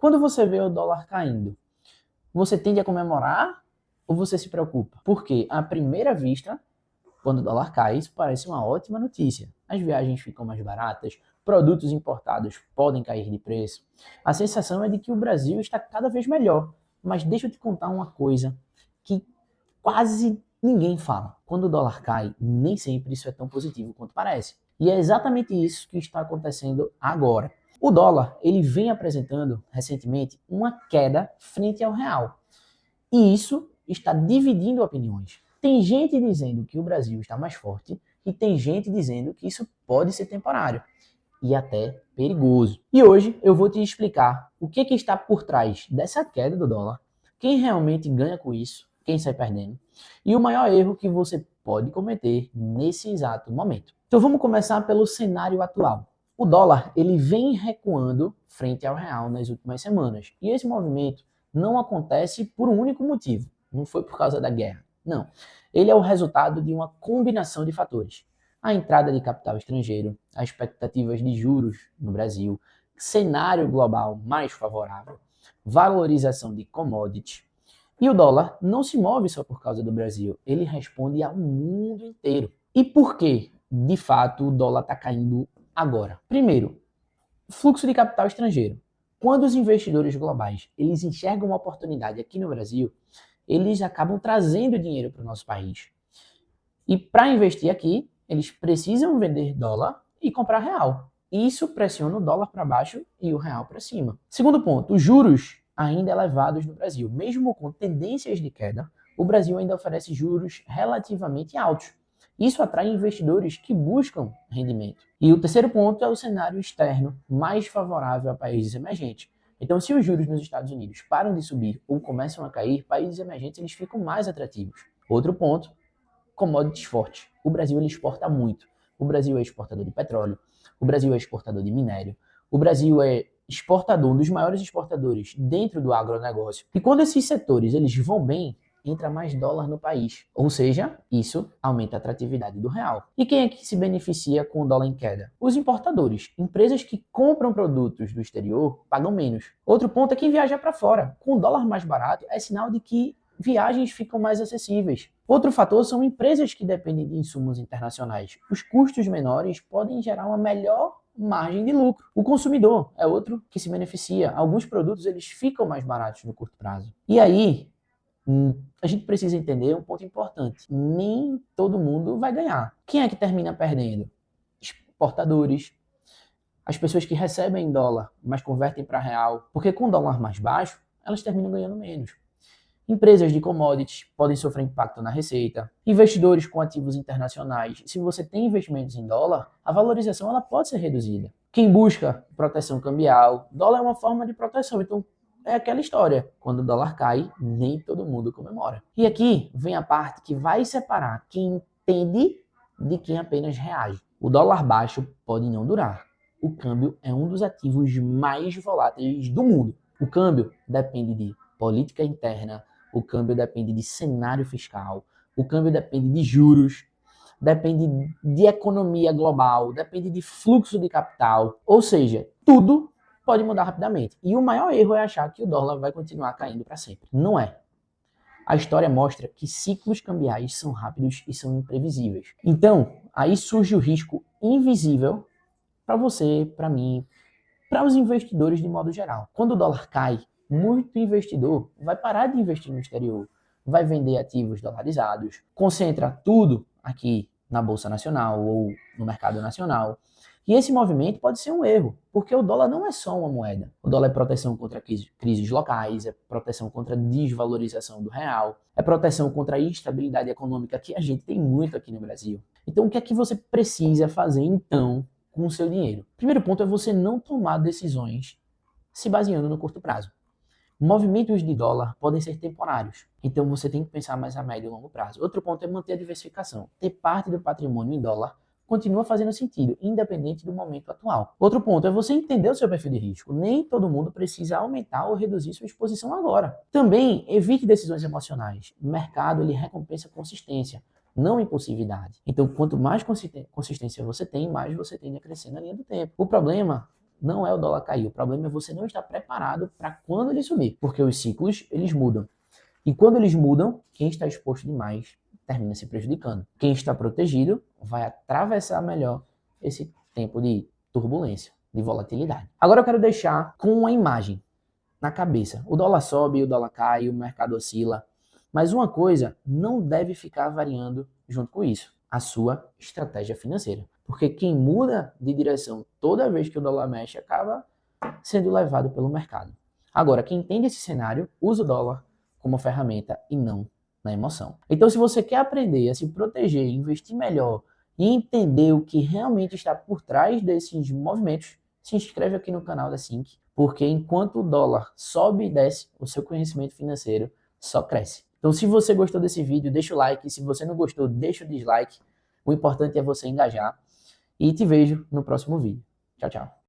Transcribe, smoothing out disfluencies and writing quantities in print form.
Quando você vê o dólar caindo, você tende a comemorar ou você se preocupa? Porque, à primeira vista, quando o dólar cai, isso parece uma ótima notícia. As viagens ficam mais baratas, produtos importados podem cair de preço. A sensação é de que o Brasil está cada vez melhor. Mas deixa eu te contar uma coisa que quase ninguém fala. Quando o dólar cai, nem sempre isso é tão positivo quanto parece. E é exatamente isso que está acontecendo agora. O dólar, ele vem apresentando recentemente uma queda frente ao real. E isso está dividindo opiniões. Tem gente dizendo que o Brasil está mais forte e tem gente dizendo que isso pode ser temporário e até perigoso. E hoje eu vou te explicar o que está por trás dessa queda do dólar, quem realmente ganha com isso, quem sai perdendo e o maior erro que você pode cometer nesse exato momento. Então vamos começar pelo cenário atual. O dólar ele vem recuando frente ao real nas últimas semanas e esse movimento não acontece por um único motivo. Não foi por causa da guerra. Não. Ele é o resultado de uma combinação de fatores. A entrada de capital estrangeiro, as expectativas de juros no Brasil, cenário global mais favorável, valorização de commodities. E o dólar não se move só por causa do Brasil, ele responde ao mundo inteiro. E por que, de fato, o dólar está caindo agora? Primeiro, fluxo de capital estrangeiro. Quando os investidores globais eles enxergam uma oportunidade aqui no Brasil, eles acabam trazendo dinheiro para o nosso país. E para investir aqui, eles precisam vender dólar e comprar real. Isso pressiona o dólar para baixo e o real para cima. Segundo ponto, os juros ainda elevados no Brasil. Mesmo com tendências de queda, o Brasil ainda oferece juros relativamente altos. Isso atrai investidores que buscam rendimento. E o terceiro ponto é o cenário externo mais favorável a países emergentes. Então, se os juros nos Estados Unidos param de subir ou começam a cair, países emergentes eles ficam mais atrativos. Outro ponto, commodities fortes. O Brasil ele exporta muito. O Brasil é exportador de petróleo. O Brasil é exportador de minério. O Brasil é exportador, um dos maiores exportadores dentro do agronegócio. E quando esses setores eles vão bem, entra mais dólar no país. Ou seja, isso aumenta a atratividade do real. E quem é que se beneficia com o dólar em queda? Os importadores. Empresas que compram produtos do exterior pagam menos. Outro ponto é quem viaja para fora. Com o dólar mais barato, é sinal de que viagens ficam mais acessíveis. Outro fator são empresas que dependem de insumos internacionais. Os custos menores podem gerar uma melhor margem de lucro. O consumidor é outro que se beneficia. Alguns produtos eles ficam mais baratos no curto prazo. E aí, a gente precisa entender um ponto importante. Nem todo mundo vai ganhar. Quem é que termina perdendo? Exportadores, as pessoas que recebem em dólar, mas convertem para real, porque com dólar mais baixo, elas terminam ganhando menos. Empresas de commodities podem sofrer impacto na receita. Investidores com ativos internacionais. Se você tem investimentos em dólar, a valorização ela pode ser reduzida. Quem busca proteção cambial, dólar é uma forma de proteção, então é aquela história. Quando o dólar cai, nem todo mundo comemora. E aqui vem a parte que vai separar quem entende de quem apenas reage. O dólar baixo pode não durar. O câmbio é um dos ativos mais voláteis do mundo. O câmbio depende de política interna, o câmbio depende de cenário fiscal, o câmbio depende de juros, depende de economia global, depende de fluxo de capital. Ou seja, tudo pode mudar rapidamente. E o maior erro é achar que o dólar vai continuar caindo para sempre. Não é. A história mostra que ciclos cambiais são rápidos e são imprevisíveis. Então, aí surge o risco invisível para você, para mim, para os investidores de modo geral. Quando o dólar cai, muito investidor vai parar de investir no exterior, vai vender ativos dolarizados, concentra tudo aqui na Bolsa Nacional ou no mercado nacional. E esse movimento pode ser um erro, porque o dólar não é só uma moeda. O dólar é proteção contra crises locais, é proteção contra a desvalorização do real, é proteção contra a instabilidade econômica que a gente tem muito aqui no Brasil. Então, o que é que você precisa fazer, então, com o seu dinheiro? Primeiro ponto é você não tomar decisões se baseando no curto prazo. Movimentos de dólar podem ser temporários, então você tem que pensar mais a médio e longo prazo. Outro ponto é manter a diversificação. Ter parte do patrimônio em dólar continua fazendo sentido, independente do momento atual. Outro ponto é você entender o seu perfil de risco. Nem todo mundo precisa aumentar ou reduzir sua exposição agora. Também evite decisões emocionais. O mercado ele recompensa consistência, não impulsividade. Então, quanto mais consistência você tem, mais você tende a crescer na linha do tempo. O problema não é o dólar cair. O problema é você não estar preparado para quando ele subir, porque os ciclos, eles mudam. E quando eles mudam, quem está exposto demais termina se prejudicando. Quem está protegido vai atravessar melhor esse tempo de turbulência, de volatilidade. Agora eu quero deixar com uma imagem na cabeça. O dólar sobe, o dólar cai, o mercado oscila. Mas uma coisa não deve ficar variando junto com isso: a sua estratégia financeira. Porque quem muda de direção toda vez que o dólar mexe acaba sendo levado pelo mercado. Agora, quem entende esse cenário, usa o dólar como ferramenta e não na emoção. Então, se você quer aprender a se proteger, investir melhor e entender o que realmente está por trás desses movimentos, se inscreve aqui no canal da Sync, porque enquanto o dólar sobe e desce, o seu conhecimento financeiro só cresce. Então, se você gostou desse vídeo, deixa o like. Se você não gostou, deixa o dislike. O importante é você engajar. E te vejo no próximo vídeo. Tchau, tchau.